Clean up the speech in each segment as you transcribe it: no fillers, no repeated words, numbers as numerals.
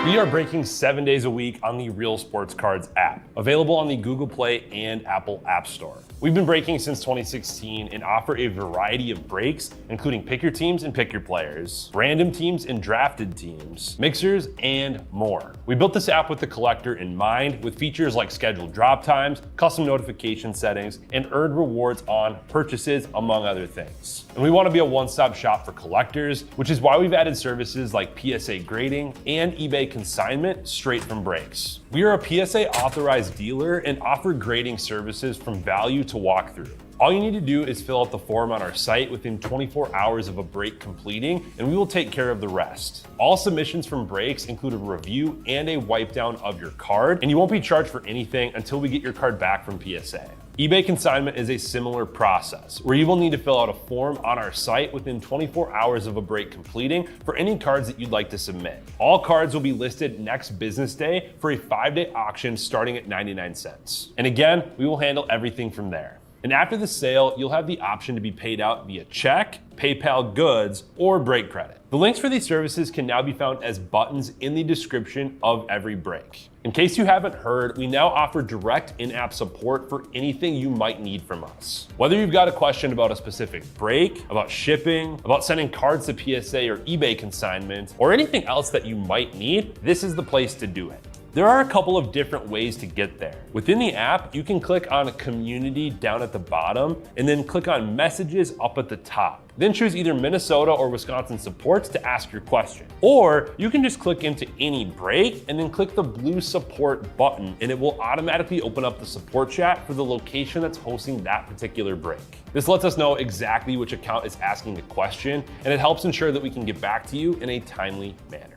We are breaking 7 days a week on the Real Sports Cards app, available on the Google Play and Apple App Store. We've been breaking since 2016 and offer a variety of breaks, including pick your teams and pick your players, random teams and drafted teams, mixers, and more. We built this app with the collector in mind, with features like scheduled drop times, custom notification settings, and earned rewards on purchases, among other things. And we want to be a one-stop shop for collectors, which is why we've added services like PSA grading and eBay consignment straight from breaks. We are a PSA authorized dealer and offer grading services from value to walkthrough. All you need to do is fill out the form on our site within 24 hours of a break completing, and we will take care of the rest. All submissions from breaks include a review and a wipe down of your card, and you won't be charged for anything until we get your card back from PSA. eBay consignment is a similar process, where you will need to fill out a form on our site within 24 hours of a break completing for any cards that you'd like to submit. All cards will be listed next business day for a 5-day auction starting at 99 cents. And again, we will handle everything from there. And after the sale, you'll have the option to be paid out via check, PayPal goods, or break credit. The links for these services can now be found as buttons in the description of every break. In case you haven't heard, we now offer direct in-app support for anything you might need from us. Whether you've got a question about a specific break, about shipping, about sending cards to PSA or eBay consignment, or anything else that you might need, this is the place to do it. There are a couple of different ways to get there. Within the app, you can click on Community down at the bottom and then click on Messages up at the top. Then choose either Minnesota or Wisconsin supports to ask your question. Or you can just click into any break and then click the blue support button, and it will automatically open up the support chat for the location that's hosting that particular break. This lets us know exactly which account is asking the question, and it helps ensure that we can get back to you in a timely manner.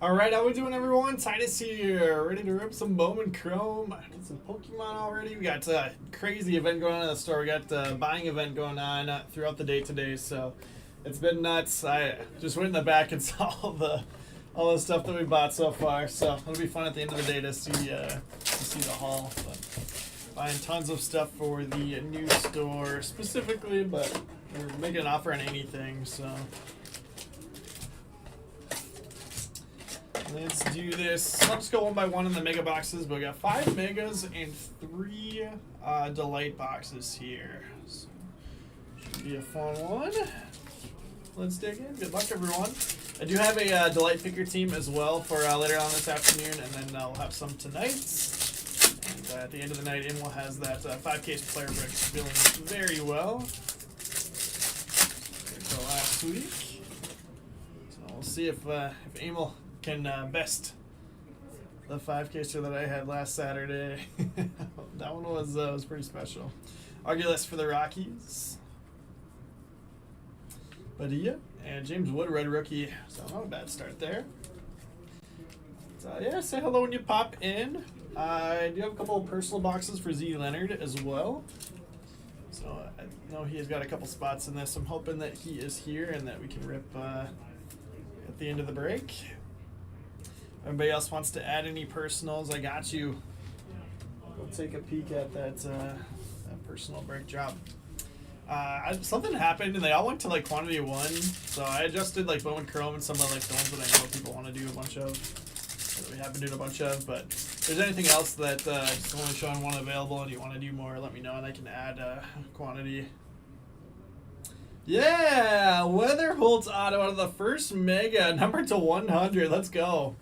Alright, how we doing, everyone? Titus here, ready to rip some Bowman Chrome. Did some Pokemon already. We got a crazy event going on in the store. We got a buying event going on throughout the day today, so it's been nuts. I just went in the back and saw all the stuff that we bought so far, so it'll be fun at the end of the day to see the haul. But buying tons of stuff for the new store specifically, but we're making an offer on anything, so let's do this. I'll just go one by one in the mega boxes, but we got 5 megas and 3 delight boxes here. So should be a fun one. Let's dig in. Good luck, everyone. I do have a delight picker team as well for later on this afternoon, and then I'll have some tonight. And at the end of the night, Imla has that 5-case player brick feeling very well. For last week. So we'll see if Emil can best the 5-caser that I had last Saturday. That one was pretty special. Arguless for the Rockies. Padilla and James Wood, red rookie. So not a bad start there. So yeah, say hello when you pop in. I do have a couple of personal boxes for Z Leonard as well. So I know he has got a couple spots in this. I'm hoping that he is here and that we can rip at the end of the break. Everybody else wants to add any personals, I got you. We'll take a peek at that personal break drop. Something happened and they all went to like quantity 1, so I adjusted like Bowman Chrome and some of like the ones that I know people want to do a bunch of, that we have been doing a bunch of. But if there's anything else that is only showing one available and you want to do more, let me know and I can add quantity. Yeah, Weatherholtz auto out of the first mega, number to 100. Let's go.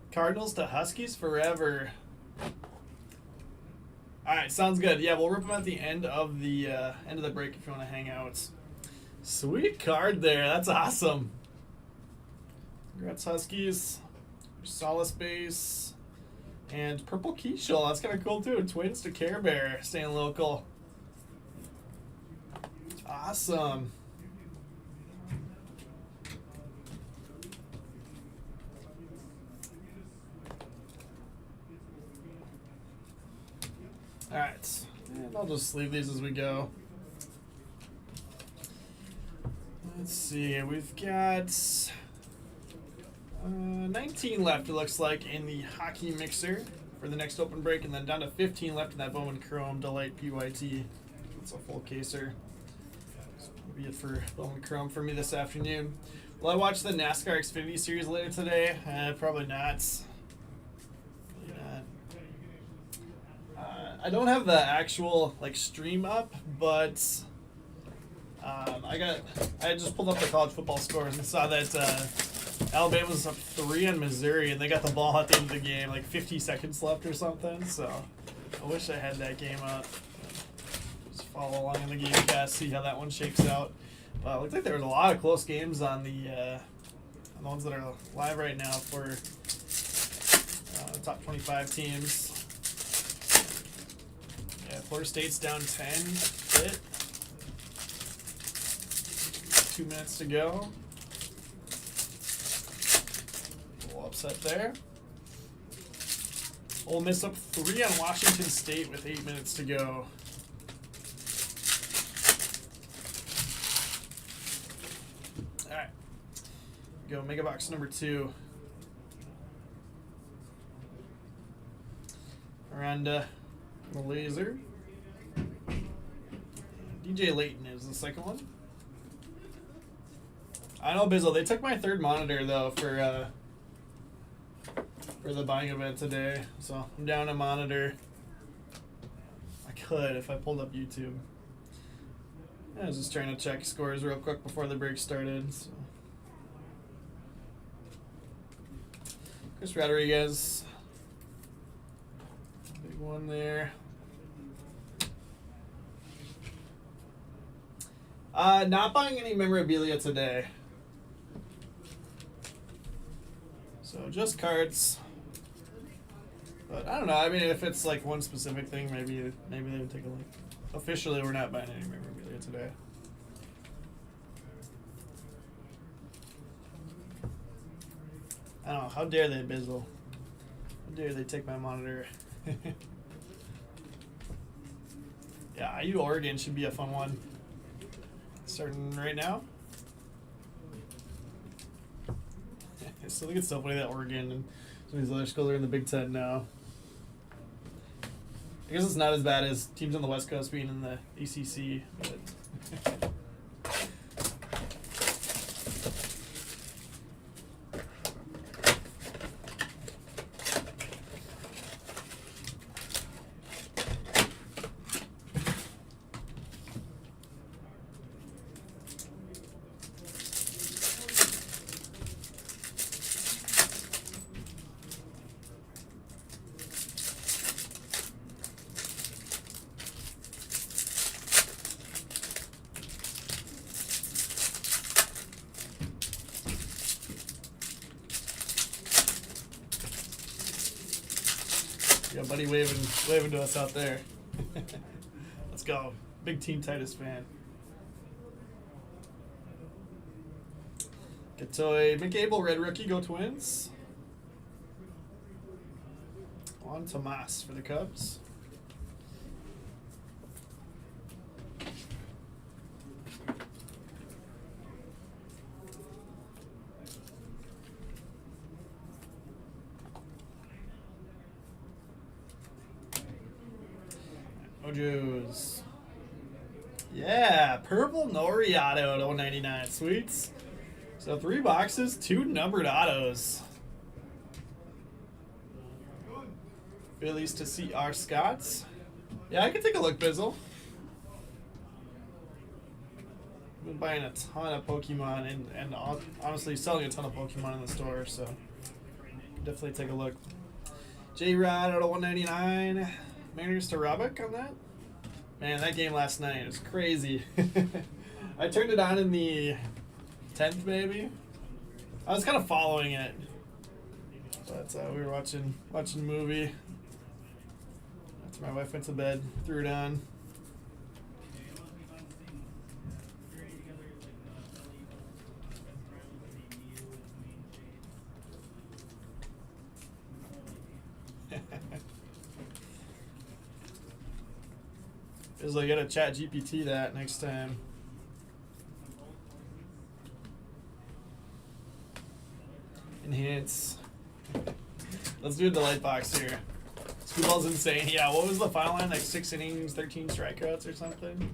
Cardinals to Huskies forever. All right, sounds good. Yeah, we'll rip them at the end of the break if you want to hang out. Sweet card there. That's awesome. Congrats, Huskies. Solace base and purple Keishel. That's kind of cool too. Twins to Care Bear, staying local. Awesome. All right, and I'll just leave these as we go. Let's see, we've got 19 left, it looks like, in the hockey mixer for the next open break, and then down to 15 left in that Bowman Chrome Delight PYT. It's a full caser. So that'll be it for Bowman Chrome for me this afternoon. Will I watch the NASCAR Xfinity Series later today? Probably not. I don't have the actual stream up, but I just pulled up the college football scores and saw that Alabama was up 3 on Missouri, and they got the ball at the end of the game, 50 seconds left or something. So I wish I had that game up. Just follow along in the game cast, see how that one shakes out. But it looks like there was a lot of close games on the ones that are live right now for the top 25 teams. Yeah, Florida State's down 10. Hit. 2 minutes to go. A little upset there. Ole Miss up 3 on Washington State with 8 minutes to go. Alright. Go mega box number 2. Miranda, the laser. DJ Layton is the second one. I know, Bizzle. They took my third monitor though for the buying event today, so I'm down a monitor. I could if I pulled up YouTube. I was just trying to check scores real quick before the break started. So. Chris Rodriguez, big one there. Not buying any memorabilia today. So just cards. But I don't know. I mean, if it's one specific thing, maybe they would take a look. Officially, we're not buying any memorabilia today. I don't know. How dare they, Bizzle? How dare they take my monitor? Yeah, IU Oregon should be a fun one. Starting right now. I still think it's so funny that Oregon and some of these other schools are in the Big Ten now. I guess it's not as bad as teams on the West Coast being in the ACC, but yeah, buddy waving to us out there. Let's go. Big Team Titus fan. Gatoy McAble, red rookie, go Twins. Juan Tomas for the Cubs. Mojo's. Yeah, purple Nori auto at 199. Sweets. So 3 boxes, 2 numbered autos. Phillies to see our Scots. Yeah, I can take a look, Bizzle. I've been buying a ton of Pokemon and honestly selling a ton of Pokemon in the store, so definitely take a look. J-Rod out of 199. Mariners to Robic on that. Man, that game last night was crazy. I turned it on in the 10th, maybe. I was kind of following it, but we were watching a movie. After my wife went to bed, threw it on. Is I gotta chat GPT that next time. Enhance. Let's do a delight box here. Scooball's insane. Yeah, what was the final line? Like 6 innings, 13 strikeouts or something?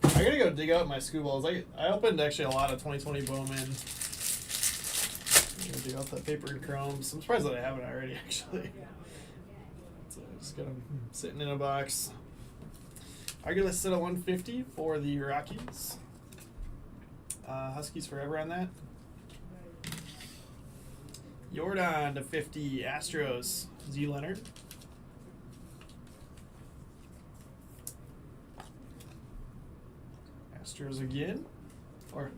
I gotta go dig out my Scooballs. I opened actually a lot of 2020 Bowman. I'm gonna dig out that paper and chromes. I'm surprised that I haven't already, actually. So I just got them sitting in a box. Arguably set at 150 for the Rockies. Huskies forever on that. Jordan to 50, Astros, Z Leonard. Astros again. Or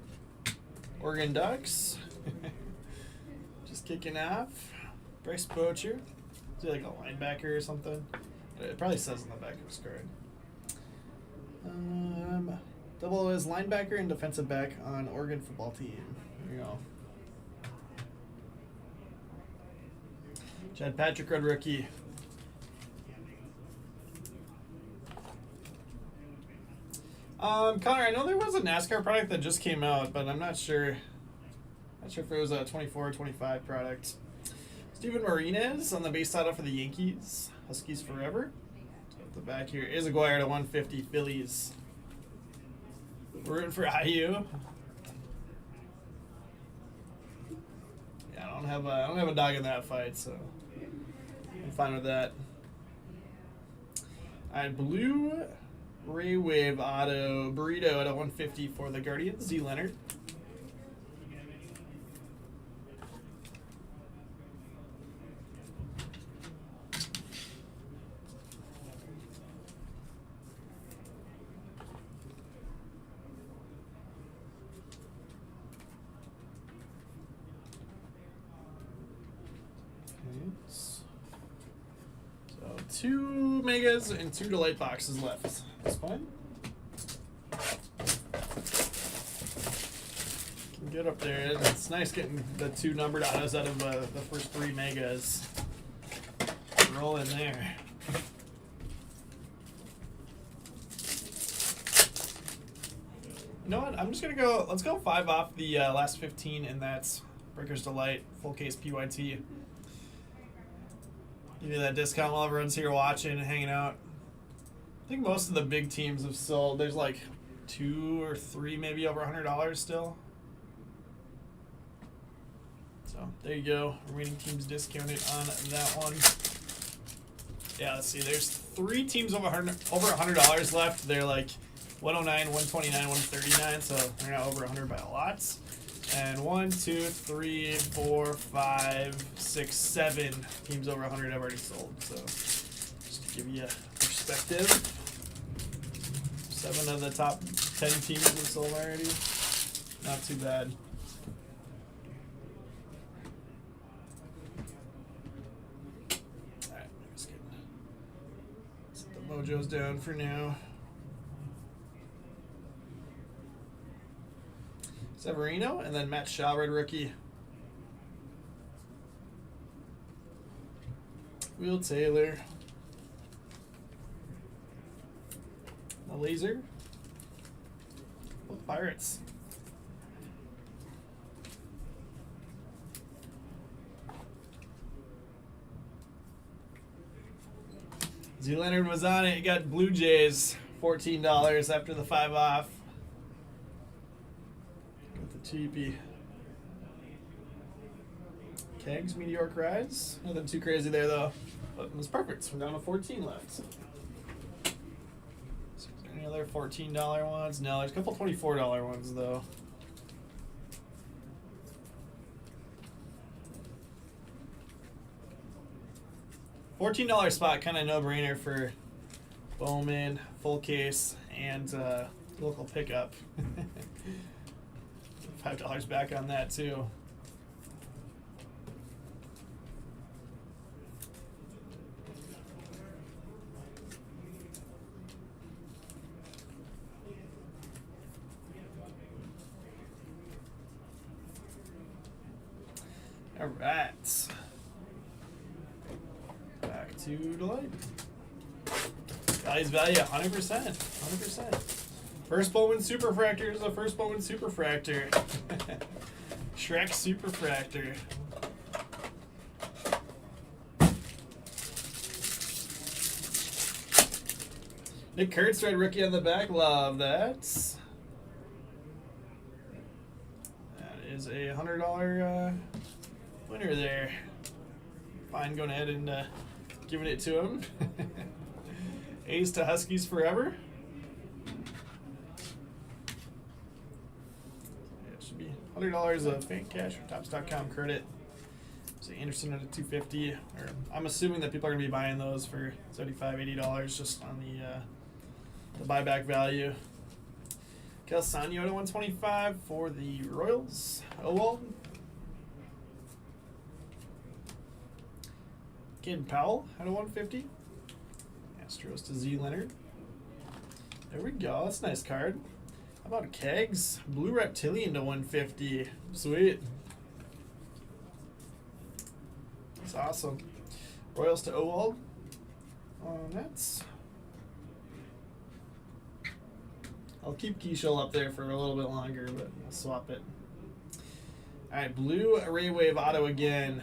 Oregon Ducks. Just kicking off. Bryce Boucher. Is he like a linebacker or something? It probably says on the back of his card. Double as linebacker and defensive back on Oregon football team. There you go. Chad Patrick, red rookie. Connor, I know there was a NASCAR product that just came out, but I'm not sure. Not sure if it was a 24 or 25 product. Steven Martinez on the base title for the Yankees. Huskies forever. So at the back here is Aguirre to 150, Phillies. We're rooting for IU. Yeah, I don't have a dog in that fight, so I'm fine with that. Alright, blue Ray Wave auto burrito at a 150 for the Guardians, Z Leonard. So 2 megas and 2 delight boxes left. That's fine. Can get up there. It's nice getting the 2 numbered autos out of the first 3 megas. Roll in there. You know what? I'm just gonna go. Let's go 5 off the last 15, and that's Breaker's Delight, full case PYT. Give you that discount while everyone's here watching and hanging out. I think most of the big teams have sold. There's like 2 or 3, maybe over $100 still. So there you go. Remaining teams discounted on that one. Yeah, let's see. There's 3 teams over $100 left. They're like 109, 129, 139. So they're not over 100 by a lot. And 1, 2, 3, 4, 5, 6, 7 teams over 100 have already sold. So just to give you a perspective, 7 of the top 10 teams have sold already. Not too bad. Alright, just kidding. Set the mojos down for now. Severino, and then Matt Shaw, red rookie. Will Taylor. The laser. Both Pirates. Z Leonard was on it. You got Blue Jays, $14 after the 5 off. Cheapy. Kegs, Meteoric Rise. Nothing too crazy there, though. But it was perfect. We're down to 14 left. So is there any other $14 ones? No, there's a couple $24 ones, though. $14 spot, kind of no-brainer for Bowman, full case, and local pickup. $5 back on that too. All right. to Delight. Value's value, 100%. 100%. First Bowman Superfractor is the first Bowman Superfractor. Shrek Superfractor. Nick Kurtz, red rookie on the back. Love that. That is a $100 winner there. Fine, going ahead and giving it to him. A's to Huskies forever. It should be $100 of fan cash or Topps.com credit. So Anderson at a $250. Or I'm assuming that people are going to be buying those for $75, $80 just on the buyback value. Kel Sanyo at 125 for the Royals. Owald. Caden Powell at a 150. Astros to Z Leonard. There we go. That's a nice card. How about Kegs? Blue Reptilian to 150. Sweet. That's awesome. Royals to Owald. That's. I'll keep Keishel up there for a little bit longer, but I'll swap it. Alright, blue Ray Wave auto again.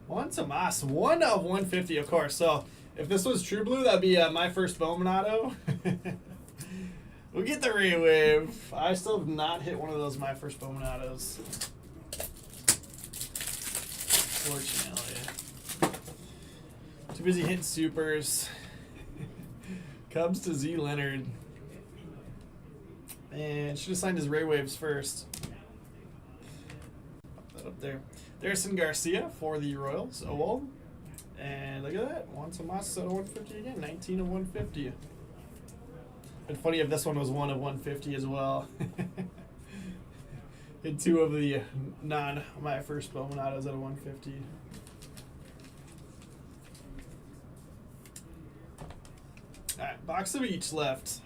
Juan Tomas, 1 of 150, of course. So if this was true blue, that'd be my first Bowman auto. We'll get the Ray Wave. I still have not hit one of those my first Bowman autos. Fortunately. Too busy hitting supers. Cubs to Z Leonard. And should have signed his Ray Waves first. Pop that up there. Derison Garcia for the Royals. Owald. And look at that. Juan Tomas at 150 again. 19 of 150. Been funny if this one was 1 of 150 as well. Hit 2 of the my first Bowman autos at a 150. Alright, box of each left.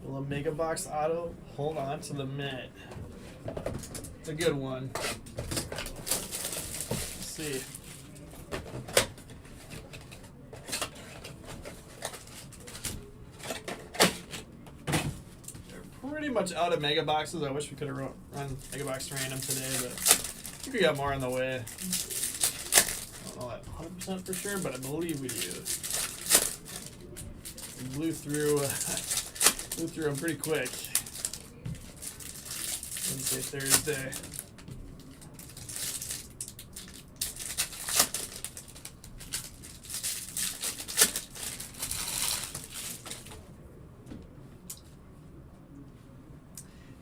Will a Mega Box auto hold on to the Met? It's a good one. Let's see. They're pretty much out of Mega Boxes. I wish we could have run Mega Box Random today, but I think we got more on the way. I don't know that 100% for sure, but I believe we do. We blew through them pretty quick. Wednesday, Thursday.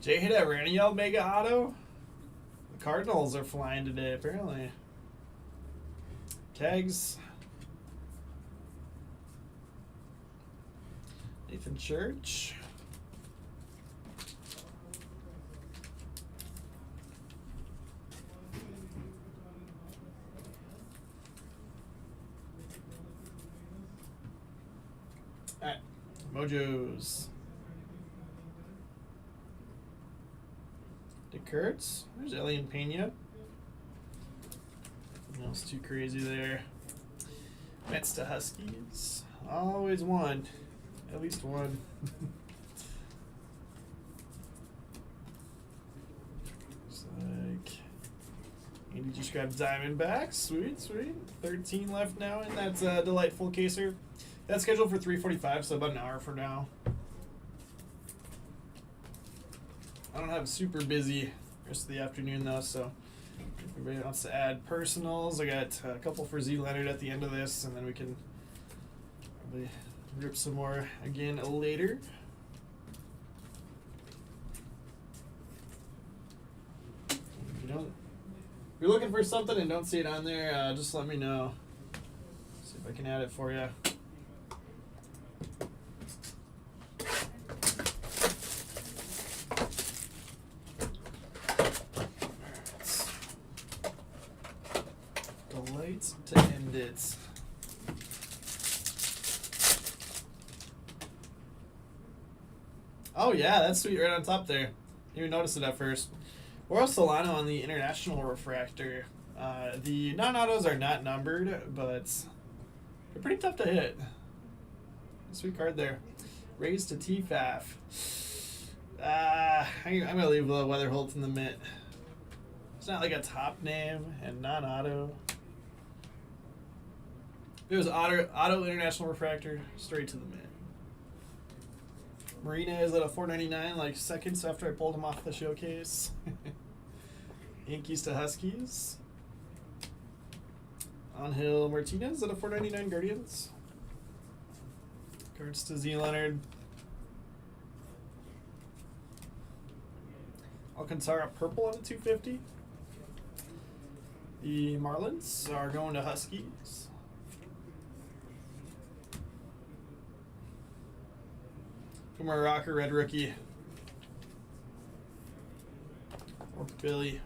Jay hit a Raniel Mega Auto. The Cardinals are flying today, apparently. Kegs. Nathan Church. Alright, Mojos. Dick Kurtz. There's Elian Pena. Nothing else too crazy there. Mets to Huskies. Always one. At least one. Looks like Andy just grabbed Diamondbacks. Sweet, sweet. 13 left now, and that's a delightful caser. That's scheduled for 3:45, so about an hour from now. I don't have super busy rest of the afternoon though, so if everybody wants to add personals, I got a couple for Z Leonard at the end of this, and then we can probably rip some more again later. If you're looking for something and don't see it on there, just let me know. See if I can add it for you. Delights to end it. Oh yeah, that's sweet right on top there. Didn't even notice it at first. Or Solano on the International Refractor. The non-autos are not numbered, but they're pretty tough to hit. Sweet card there. Raised to TFAF. I'm going to leave Weatherholt in the mint. It's not like a top name and non-auto. If it was auto International Refractor, straight to the mint. Marina is at a $4.99, like seconds after I pulled him off the showcase. Yankees to Huskies. Angel Martinez at a $4.99 Guardians. Cards to Z Leonard. Alcantara purple on a $2.50. The Marlins are going to Huskies. Kumar Rocker, red rookie. Or Billy.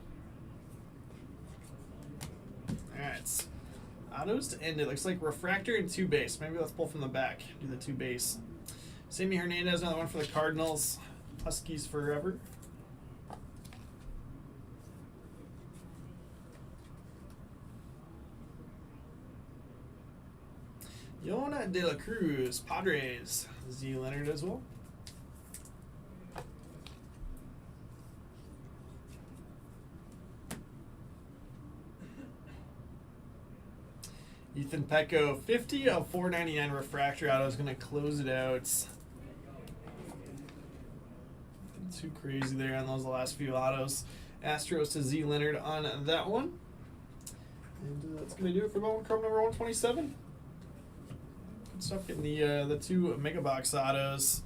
Alright. Autos to end it. Looks like refractor and 2 base. Maybe let's pull from the back. Do the 2 base. Sammy Hernandez, another one for the Cardinals. Huskies forever. Yona De La Cruz, Padres. Z Leonard as well. Ethan Pecco, 50 of 499 refractor auto is going to close it out. Too crazy there on those last few autos. Astros to Z Leonard on that one. And that's going to do it for Bowman Chrome number 127. Good stuff getting the 2 mega box autos.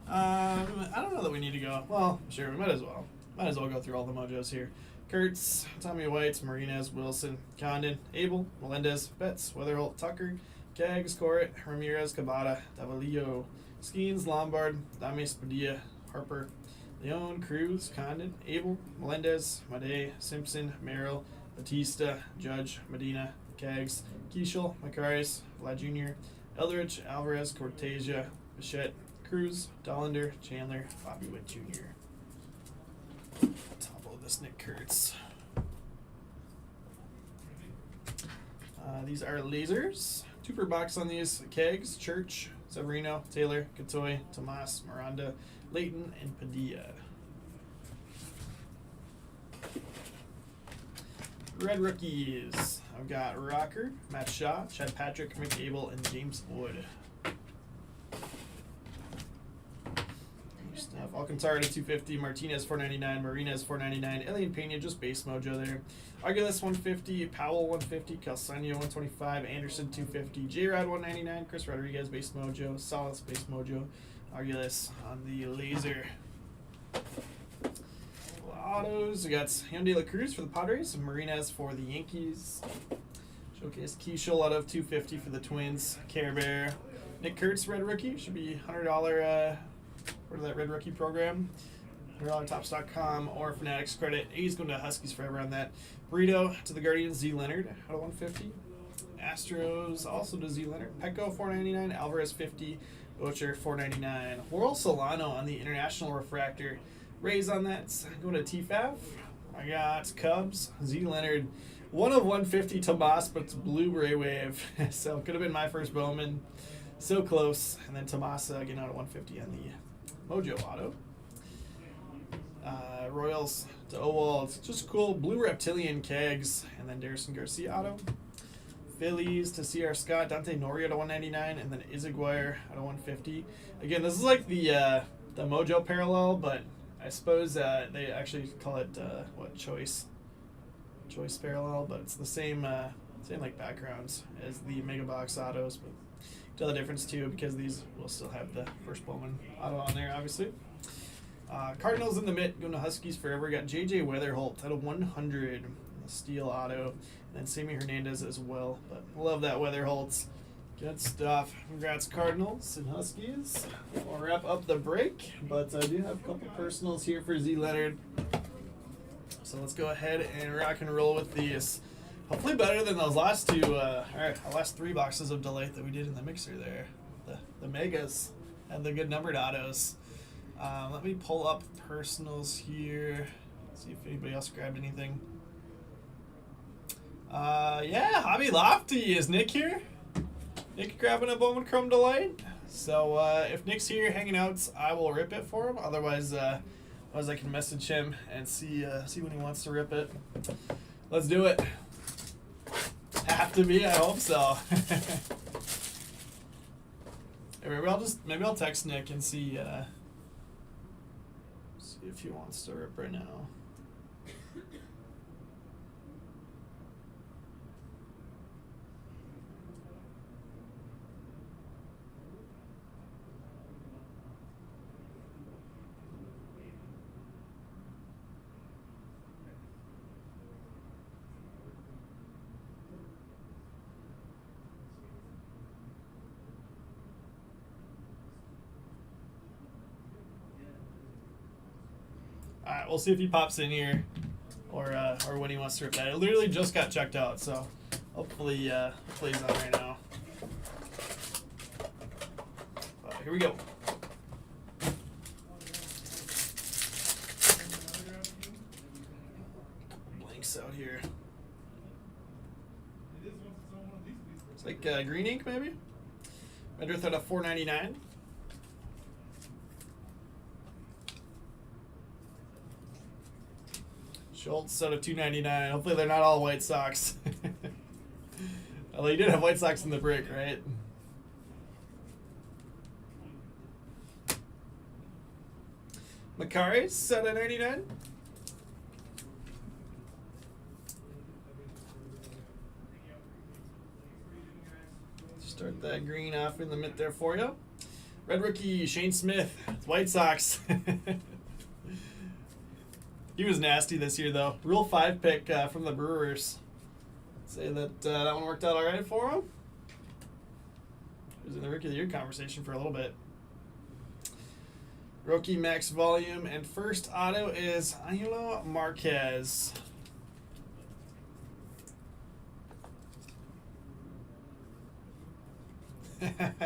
I don't know that we need to go. Well, sure, we might as well. Might as well go through all the mojos here. Kurtz, Tommy White, Marinas, Wilson, Condon, Abel, Melendez, Betts, Weatherholt, Tucker, Keggs, Corrit, Ramirez, Cabada, Davalillo, Skeens, Lombard, Dames, Padilla, Harper, Leon, Cruz, Condon, Abel, Melendez, Made, Simpson, Merrill, Batista, Judge, Medina, Keggs, Keishel, Macaris, Vlad Jr., Eldridge, Alvarez, Cortesia, Bichette, Cruz, Dollander, Chandler, Bobby Witt Jr. Top of this Nick Kurtz. These are lasers. 2 per box on these. Keggs, Church, Severino, Taylor, Katoy, Tomas, Miranda, Layton, and Padilla. Red rookies. I've got Rocker, Matt Shaw, Chad Patrick, Mick Abel, and James Wood. Stuff. Alcantara to 250, Martinez 499, Marinas 499, Elian Pena just base mojo there. Argulis 150, Powell 150, Calsanio 125, Anderson 250, J-Rod 199, Chris Rodriguez base mojo, Salas base mojo, Argulis on the laser. Autos, we got Hyundai La Cruz for the Padres and Marinas for the Yankees. Showcase Keishel out of 250 for the Twins. Care Bear. Nick Kurtz, red rookie, should be $100 for that red rookie program. $100topps.com or Fanatics credit. He's going to Huskies forever on that. Burrito to the Guardians, Z Leonard out of 150. Astros also to Z Leonard. Pecco $499, Alvarez $50, Ocher $499. World Solano on the International Refractor. Raise on that. Going to TFAF. I got Cubs, Z Leonard. 1 of 150 Tomas, but it's blue Ray Wave. So could have been my first Bowman. So close. And then Tomas again out of 150 on the Mojo auto. Royals to Owald. It's just cool. Blue Reptilian Keggs. And then Darrison Garcia auto. Phillies to C.R. Scott. Dante Noria to 199. And then Izaguirre out of 150. Again, this is like the Mojo parallel, but I suppose they actually call it choice parallel, but it's the same like backgrounds as the mega box autos, but tell the difference too because these will still have the first Bowman auto on there, obviously. Cardinals in the mitt, going to Huskies forever. Got JJ Weatherholt out of 100, steel auto, and then Sammy Hernandez as well. But love that Weatherholt's. Good stuff. Congrats, Cardinals and Huskies. We'll wrap up the break, but I do have a couple personals here for Z Leonard. So let's go ahead and rock and roll with these. Hopefully better than those last two, last 3 boxes of Delight that we did in the mixer there. The Megas and the good numbered autos. Let me pull up personals here. See if anybody else grabbed anything. Yeah, Hobby Lofty. Is Nick here? Nick grabbing a Bowman Chrome Delight. So if Nick's here hanging out, I will rip it for him. Otherwise, I can message him and see when he wants to rip it. Let's do it. Have to be. I hope so. Maybe I'll text Nick and see if he wants to rip right now. Alright, we'll see if he pops in here or when he wants to rip that. It literally just got checked out, so hopefully he's on right now. Here we go. Blanks out here. It's like green ink maybe? Red Earth out of $4.99. Schultz out of $2.99. Hopefully they're not all White Sox. Although you did have White Sox in the break, right? Macari's out of $99. Start that green off in the mid there for you. Red rookie Shane Smith, White Sox. He was nasty this year, though. Rule 5 pick from the Brewers. Say that that one worked out all right for him. He was in the Rookie of the Year conversation for a little bit. Rookie max volume, and first auto is Angelo Marquez. The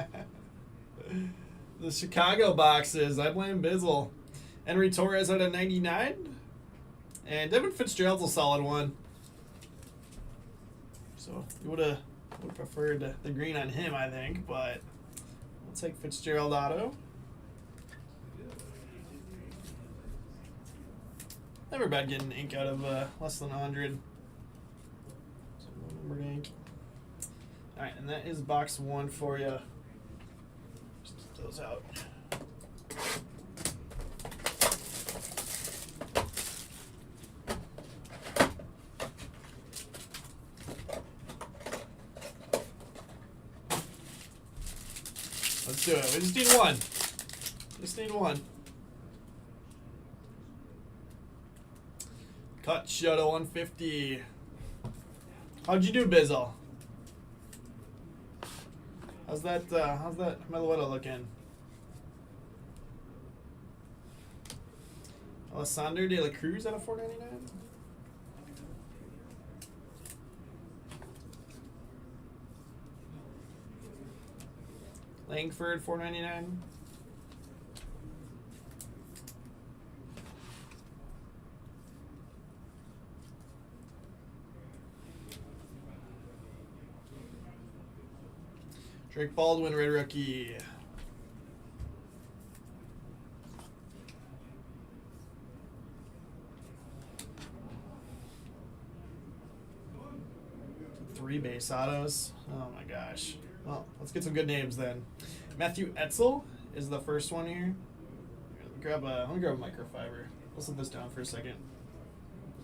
Chicago boxes. I blame Bizzle. Henry Torres out of 99. And Devin Fitzgerald's a solid one. So you would have preferred the green on him, I think, but we'll take Fitzgerald auto. Never bad getting ink out of less than 100. So numbered ink. All right, and that is box 1 for you. Just put those out. Let's do it. We just need one. Just need one. Cut shut to 150. How'd you do, Bizzle? How's that Meloetta looking? Alessandro De La Cruz out of $4.99. Langford $4.99. Drake Baldwin, red rookie. Three base autos. Oh my gosh. Well, let's get some good names then. Matthew Etzel is the first one here. Let me grab a microfiber. We'll set this down for a second.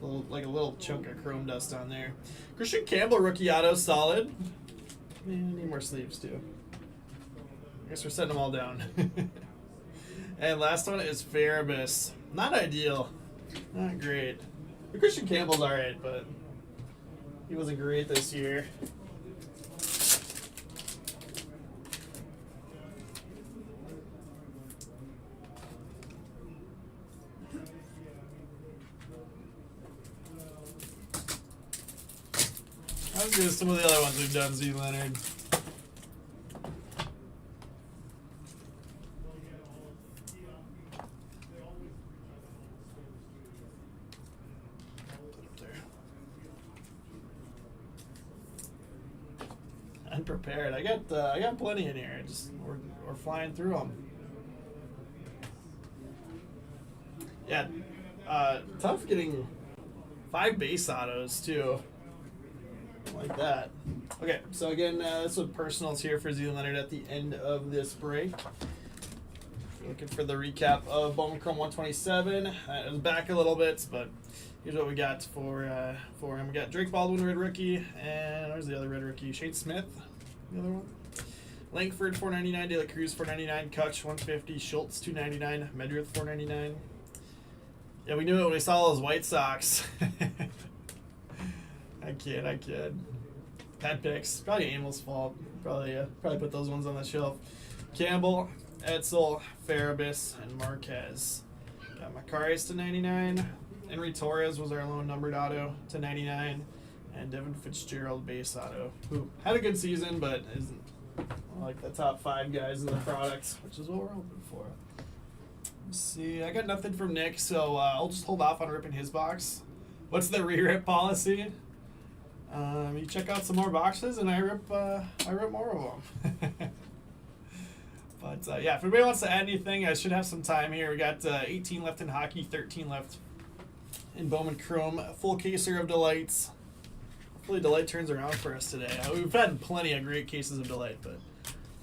Like a little chunk of chrome dust on there. Christian Campbell, rookie auto, solid. Man, need more sleeves too. I guess we're setting them all down. And last one is Farabis. Not ideal. Not great. The Christian Campbell's alright, but he wasn't great this year. How good as some of the other ones we've done, Z Leonard. prepared. I got plenty in here. Just we're flying through them. Yeah, tough getting 5 base autos too. Like that. Okay, so again, this was personals here for Z Leonard at the end of this break. Looking for the recap of Bowman Chrome 127. It was back a little bit, but here's what we got for him. We got Drake Baldwin, red rookie, and where's the other red rookie? Shane Smith, the other one. Langford, 499. De La Cruz, 499. Kutch, 150. Schultz, 299. Medrith, 499. Yeah, we knew it when we saw those White Sox. I kid. Bad picks. Probably Amel's fault. Probably put those ones on the shelf. Campbell, Edsel, Farabis, and Marquez. Got Macaris to 99. Henry Torres was our lone numbered auto to 99. And Devin Fitzgerald base auto, who had a good season, but isn't like the top 5 guys in the product, which is what we're hoping for. Let's see, I got nothing from Nick, so I'll just hold off on ripping his box. What's the re-rip policy? You check out some more boxes, and I rip more of them. But yeah, if anybody wants to add anything, I should have some time here. We got 18 left in hockey, 13 left in Bowman Chrome. A full caser of Delights. Hopefully Delight turns around for us today. We've had plenty of great cases of Delight, but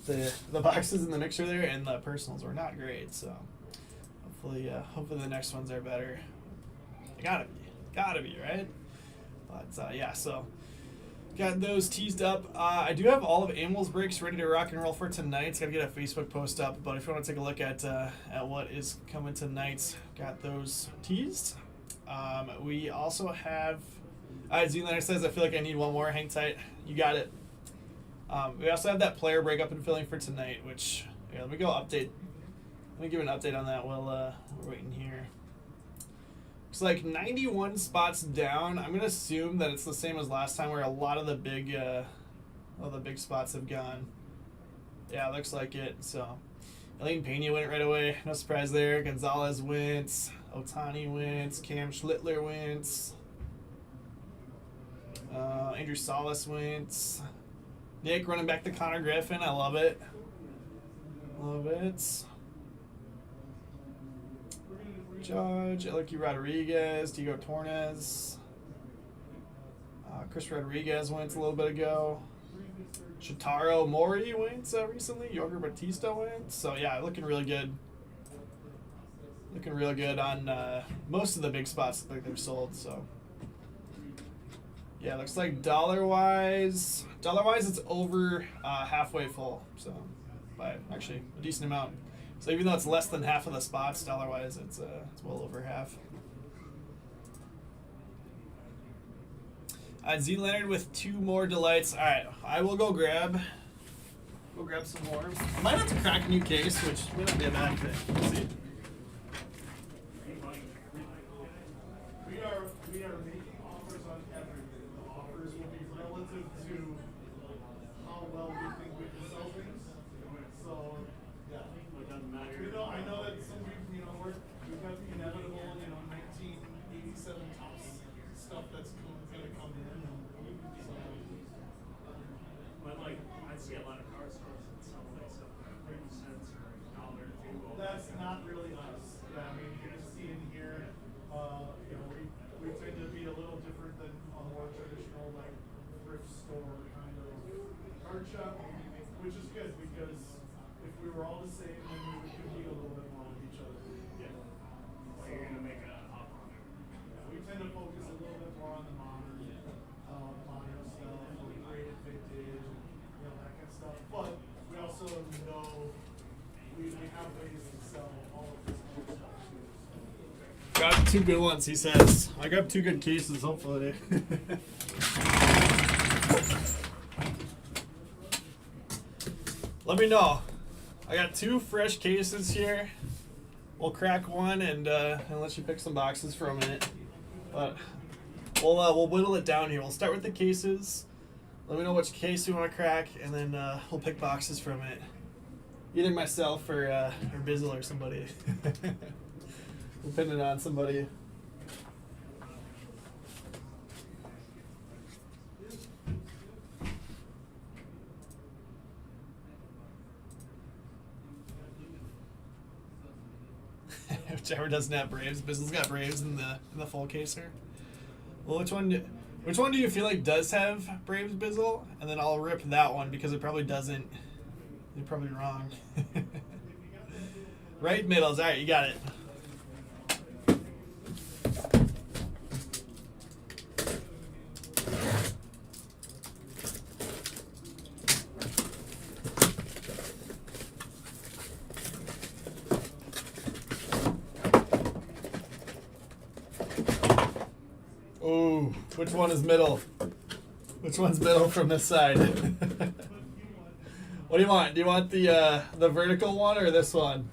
the boxes in the mixer there and the personals were not great. So hopefully the next ones are better. They gotta be, right? But yeah, so got those teased up. I do have all of Amel's breaks ready to rock and roll for tonight. It's got to get a Facebook post up, but if you want to take a look at what is coming tonight, got those teased. We also have Z Leonard says, I feel like I need one more. Hang tight. You got it. We also have that player break up and filling for tonight, which, yeah, let me give an update on that while we're waiting here. It's like 91 spots down. I'm gonna assume that it's the same as last time, where a lot of the big spots have gone. Yeah, looks like it. So, Elaine Pena went right away. No surprise there. Gonzalez wins. Otani wins. Cam Schlittler wins. Andrew Salas wins. Nick running back to Connor Griffin. I love it. Love it. Judge, Elicky Rodriguez, Diego Torres. Chris Rodriguez went a little bit ago. Shotaro Mori went recently. Yoger Batista went. So yeah, looking really good. Looking real good on most of the big spots. Look like they're sold. So yeah, looks like dollar-wise it's over halfway full. So by actually a decent amount. So even though it's less than half of the spots, dollar-wise, it's well over half. Z Leonard with 2 more Delights. All right, I will go grab some more. I might have to crack a new case, which may not be a bad thing. Let's see. We are making offers on everything. The offers will be relative to how well we think we can sell things. So, yeah. I know that some people, we've got the inevitable, 1987 tops stuff that's going to come in. So, but I see a lot of car stores that sell stuff for 30 cents or $1 or $2. that's not really us. Yeah, I mean, you're going to see in here, we tend to be a little different than a more traditional, thrift store kind of card shop, which is good because if we were all the same, then we would compete a little bit more with each other. Yeah. So you're going to make a hop on it. Yeah, we tend to focus a little bit more on the modern stuff, graded vintage, and that kind of stuff. But we also know we have ways to sell all of this other stuff too. Got 2 good ones, he says. I got 2 good cases, hopefully. Let me know. I got 2 fresh cases here. We'll crack one and let you pick some boxes for a minute. But we'll whittle it down here. We'll start with the cases. Let me know which case you want to crack, and then we'll pick boxes from it. Either myself or Bizzle or somebody. We'll pin it on somebody. Whichever doesn't have Braves. Bizzle's got Braves in the full case here. Well, which one do you feel like does have Braves Bizzle? And then I'll rip that one because it probably doesn't. You're probably wrong. Right middles. All right, you got it. Oh, which one is middle? Which one's middle from this side? What do you want? Do you want the vertical one or this one?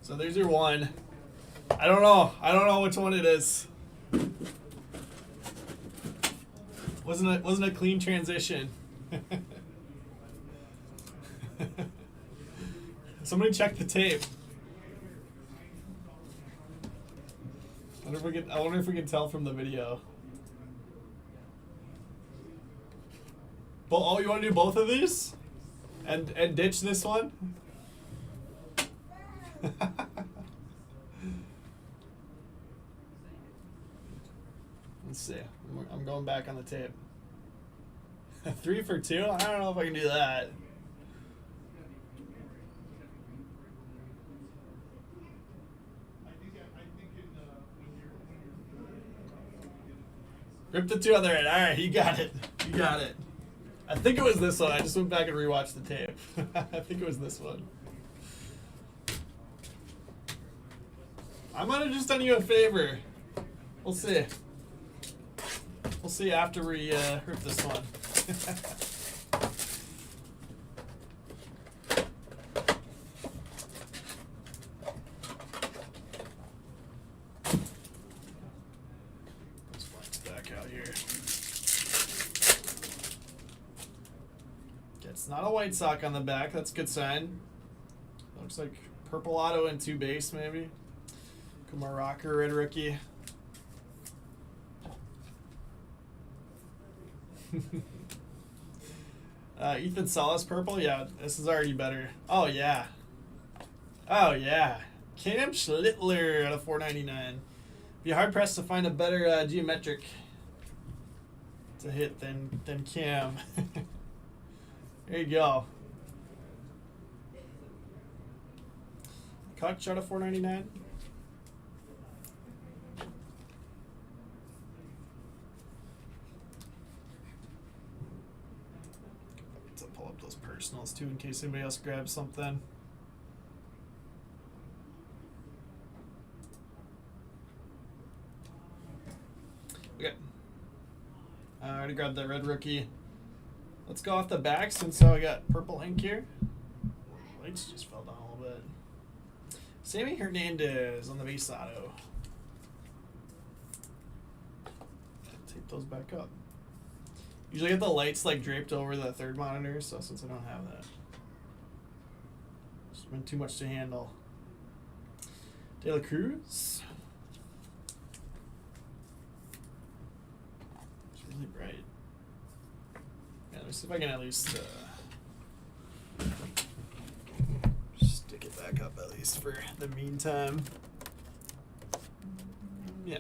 So there's your one. I don't know. I don't know which one it is. Wasn't a clean transition. Somebody check the tape. I wonder if we can tell from the video. Oh, you want to do both of these? And ditch this one? Let's see. I'm going back on the tape. 3 for 2? I don't know if I can do that. Rip the 2 other end. All right, you got it. You got it. I think it was this one. I just went back and rewatched the tape. I think it was this one. I might have just done you a favor. We'll see. We'll see after we rip this one. Let's flex back out here. Okay, it's not a white sock on the back. That's a good sign. Looks like purple auto and 2 base maybe. Kumar Rocker, red rookie. Ethan Salas purple. Yeah, this is already better. Oh yeah. Oh yeah. Cam Schlittler out of 499. Be hard pressed to find a better geometric to hit than Cam. There you go. Kutch out of 499. Pull up those personals too in case anybody else grabs something. Okay. I already grabbed that red rookie. Let's go off the back since I got purple ink here. Lights just fell down a little bit. Sammy Hernandez on the base auto. Tape those back up. Usually I get the lights like draped over the third monitor, so since I don't have that, it's been too much to handle. De La Cruz. It's really bright. Yeah, let me see if I can at least stick it back up at least for the meantime. Yeah.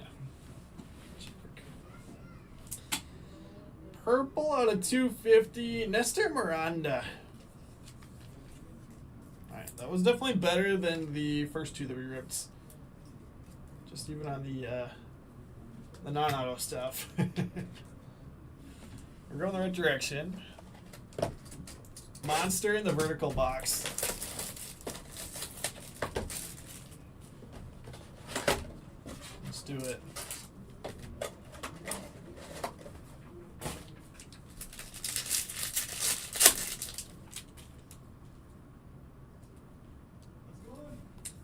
Purple out of 250, Nestor Miranda. Alright, that was definitely better than the first 2 that we ripped. Just even on the non-auto stuff. We're going the right direction. Monster in the vertical box. Let's do it.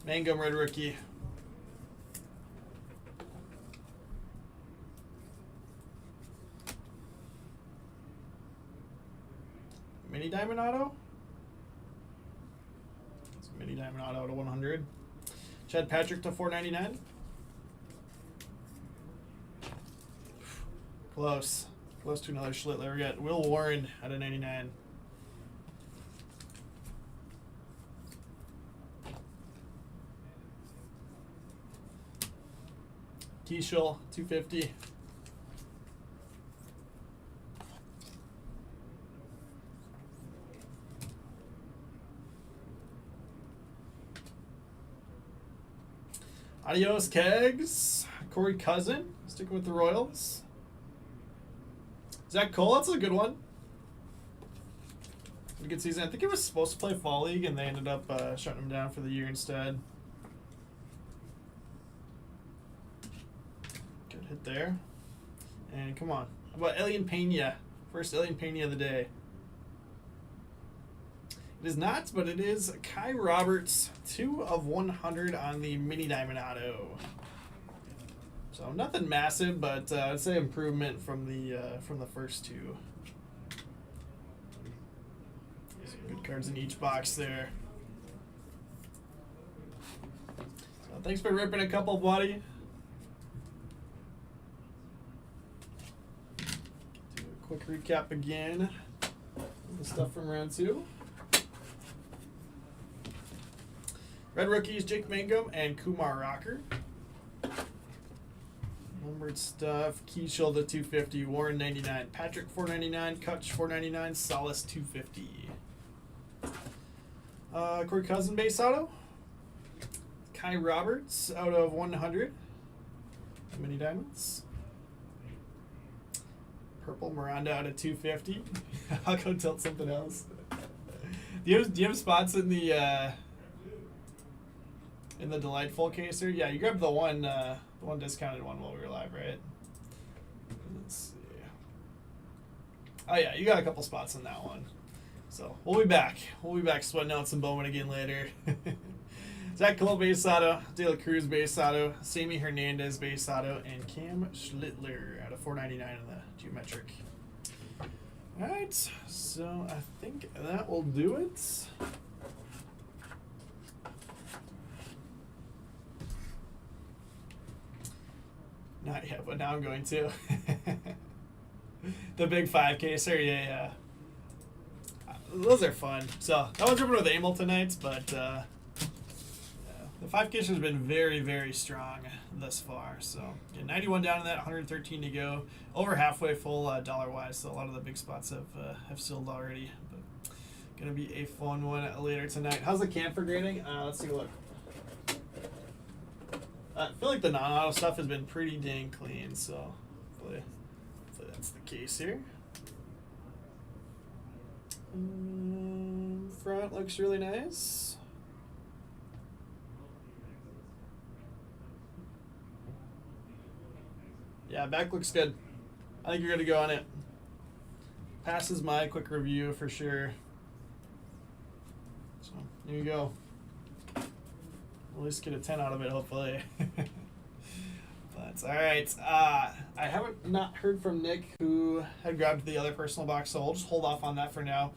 Mangum red rookie. Mini diamond auto. It's a mini diamond auto to 100. Chad Patrick to 499. Close. Close to another Schlittler. We got Will Warren at a 99. Keishel, 250. Adios, Kegs. Corey Cousin, sticking with the Royals. Zach Cole, that's a good one. Had a good season. I think he was supposed to play Fall League, and they ended up shutting him down for the year instead. Good hit there. And come on. How about Elian Pena? First Elian Pena of the day. It is not, but it is Kai Roberts, 2 of 100 on the Mini Diamond Auto. So nothing massive, but I'd say improvement from the first two. Some good cards in each box there. So thanks for ripping a couple, buddy. Do a quick recap again of the stuff from round 2. Red rookies, Jake Mangum and Kumar Rocker. Numbered stuff, Keishel to 250, Warren 99, Patrick 499, Kutch 499, Solace 250. Corey Cousin base auto. Kai Roberts out of 100. Mini diamonds. Purple Miranda out of 250. I'll go tilt something else. Do you have spots in the delightful case here? Yeah, you grabbed the one discounted one while we were live, right? Let's see. Oh yeah, you got a couple spots in that one. So we'll be back. We'll be back sweating out some Bowman again later. Zach Cole base auto, De La Cruz base auto, Sammy Hernandez base auto, and Cam Schlittler out of 499 in the geometric. All right, so I think that will do it. Not yet, but now I'm going to. The big 5K, yeah. Those are fun. So, that one's ripping with Amel tonight, but yeah, the 5K has been very, very strong thus far. So, yeah, 91 down in that, 113 to go. Over halfway full dollar-wise, so a lot of the big spots have sealed already. But going to be a fun one later tonight. How's the camphor grading? Let's take a look. I feel like the non-auto stuff has been pretty dang clean, so hopefully that's the case here. Front looks really nice. Yeah, back looks good. I think you're gonna go on it. Passes my quick review for sure. So there you go. At least get a 10 out of it, hopefully. But all right, I haven't not heard from Nick, who had grabbed the other personal box, so we'll just hold off on that for now.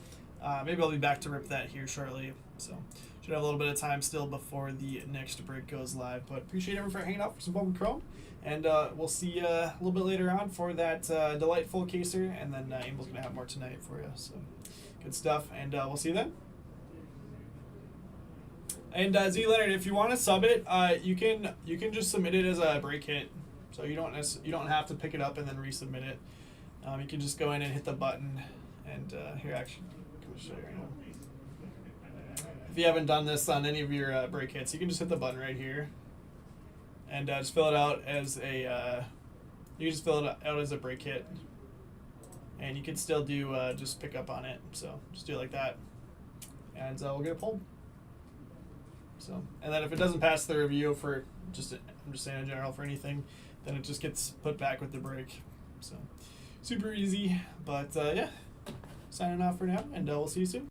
Maybe I'll be back to rip that here shortly. So should have a little bit of time still before the next break goes live. But appreciate everyone for hanging out for some Bowman Chrome, and we'll see you a little bit later on for that delightful caser, and then Amel's gonna have more tonight for you. So good stuff, and we'll see you then. And Z Leonard, if you want to sub it, you can just submit it as a break hit, so you don't have to pick it up and then resubmit it. You can just go in and hit the button, and here actually, I'm show you right now. If you haven't done this on any of your break hits, you can just hit the button right here, and just fill it out as a break hit, and you can still do just pick up on it. So just do it like that, and we'll get it pulled. So, and then if it doesn't pass the review for I'm just saying in general for anything, then it just gets put back with the break. So super easy, but yeah, signing off for now, and we'll see you soon.